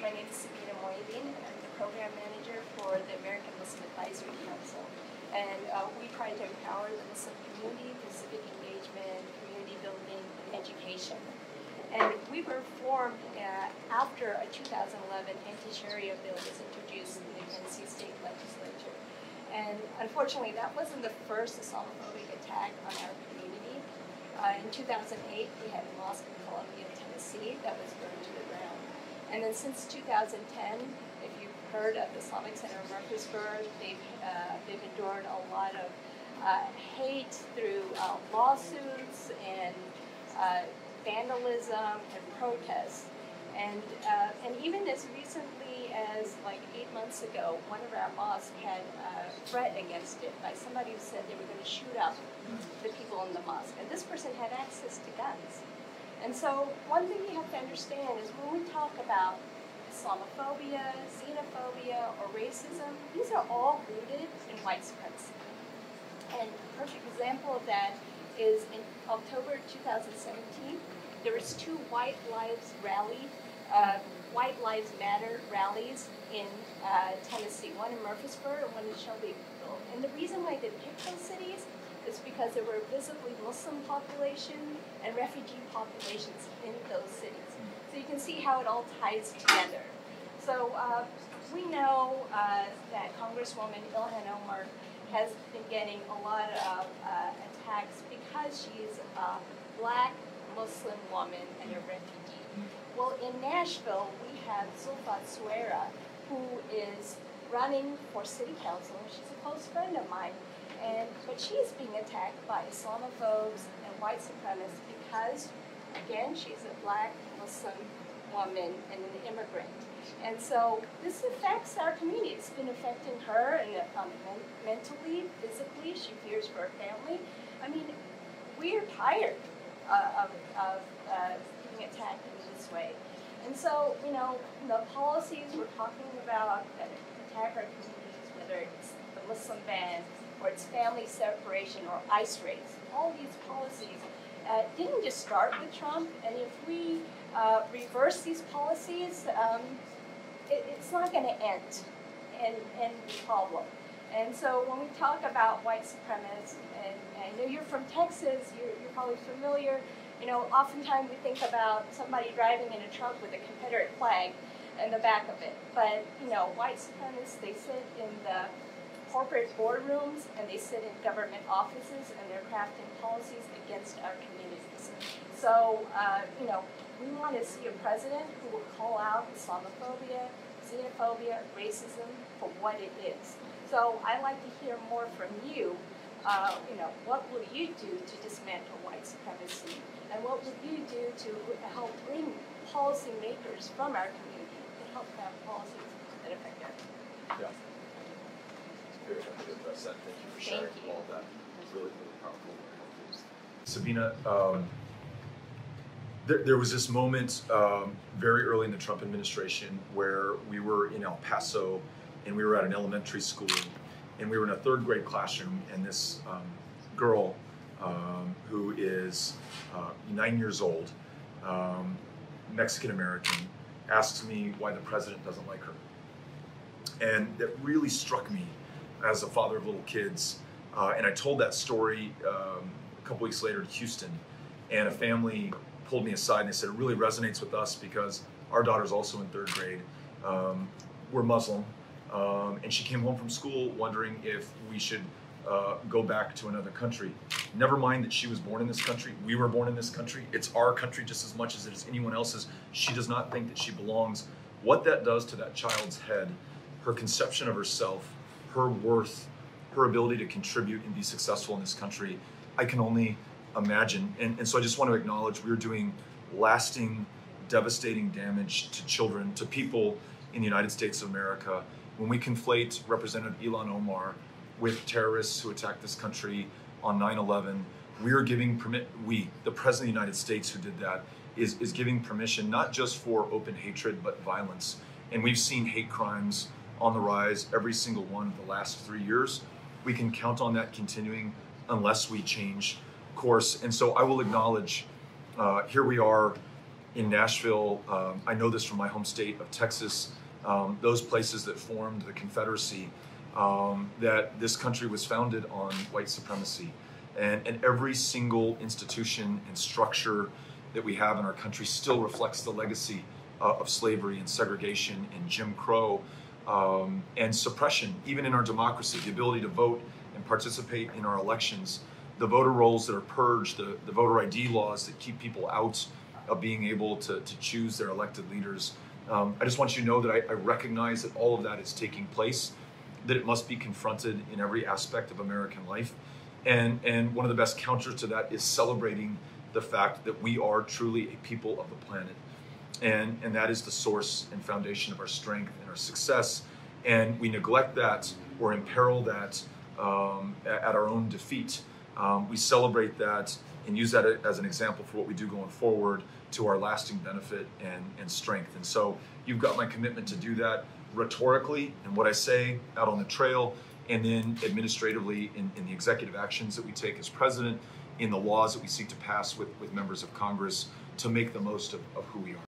My name is and I'm the program manager for the American Muslim Advisory Council. And we try to empower the Muslim community through civic engagement, community building, and education. And we were formed after a 2011 anti-Sharia bill was introduced in the Tennessee State Legislature. And unfortunately, that wasn't the first Islamophobic attack on our community. In 2008, we had a mosque in Columbia, Tennessee, that was burned to the ground. And then since 2010, if you've heard of the Islamic Center of Murfreesboro, they've endured a lot of hate through lawsuits and vandalism and protests. And even as recently as like 8 months ago, one of our mosques had a threat against it by somebody who said they were going to shoot up the people in the mosque. And this person had access to guns. And so one thing you have to understand is when we talk about Islamophobia, xenophobia, or racism, these are all rooted in white supremacy. And a perfect example of that is in October 2017, there was 2 White Lives Matter rallies in Tennessee, one in Murfreesboro and one in Shelbyville. And the reason why they picked those cities is because there were visibly Muslim population and refugee populations in those cities. So you can see how it all ties together. So we know that Congresswoman Ilhan Omar has been getting a lot of attacks because she's a black Muslim woman and a refugee. Well, in Nashville, we have Zulfa Suera, who is running for city council. She's a close friend of mine. But she is being attacked by Islamophobes and white supremacists because, again, she's a black Muslim woman and an immigrant. And so this affects our community. It's been affecting her and mentally, physically. She fears for her family. I mean, we are tired of being attacked in this way. And so, you know, the policies we're talking about that attack our communities, whether it's the Muslim ban, or it's family separation, or ICE raids. All these policies didn't just start with Trump, and if we reverse these policies, it's not going to end the problem. And so when we talk about white supremacists, and I know you're from Texas, you're probably familiar, you know, oftentimes we think about somebody driving in a truck with a Confederate flag in the back of it. But, you know, white supremacists, they sit in the corporate boardrooms and they sit in government offices and they're crafting policies against our communities. So, you know, we want to see a president who will call out Islamophobia, xenophobia, racism for what it is. So I'd like to hear more from you. You know, what will you do to dismantle white supremacy? And what will you do to help bring policymakers from our community to help have policies that affect our community? Yeah. Very happy to address that. Thank you for sharing all of that. It's really, really powerful. Sabina, there was this moment very early in the Trump administration where we were in El Paso and we were at an elementary school and we were in a 3rd grade classroom, and this girl who is 9 years old, Mexican-American, asks me why the president doesn't like her. And it really struck me as a father of little kids. And I told that story a couple weeks later to Houston, and a family pulled me aside and they said, it really resonates with us because our daughter's also in 3rd grade. We're Muslim, and she came home from school wondering if we should go back to another country. Never mind that she was born in this country, we were born in this country. It's our country just as much as it is anyone else's. She does not think that she belongs. What that does to that child's head, her conception of herself, her worth, her ability to contribute and be successful in this country, I can only imagine. And so I just want to acknowledge we're doing lasting, devastating damage to children, to people in the United States of America, when we conflate Representative Ilhan Omar with terrorists who attacked this country on 9/11. We are giving the President of the United States who did that is giving permission not just for open hatred, but violence. And we've seen hate crimes on the rise every single one of the last 3 years. We can count on that continuing unless we change course. And so I will acknowledge, here we are in Nashville. I know this from my home state of Texas, those places that formed the Confederacy, that this country was founded on white supremacy. And every single institution and structure that we have in our country still reflects the legacy of slavery and segregation and Jim Crow and suppression, even in our democracy, the ability to vote and participate in our elections, the voter rolls that are purged, the voter ID laws that keep people out of being able to choose their elected leaders. I just want you to know that I recognize that all of that is taking place, that it must be confronted in every aspect of American life. And one of the best counters to that is celebrating the fact that we are truly a people of the planet. And that is the source and foundation of our strength and our success. And we neglect that or imperil that at our own defeat. We celebrate that and use that as an example for what we do going forward to our lasting benefit and strength. And so you've got my commitment to do that rhetorically in what I say out on the trail, and then administratively in the executive actions that we take as president, in the laws that we seek to pass with members of Congress to make the most of who we are.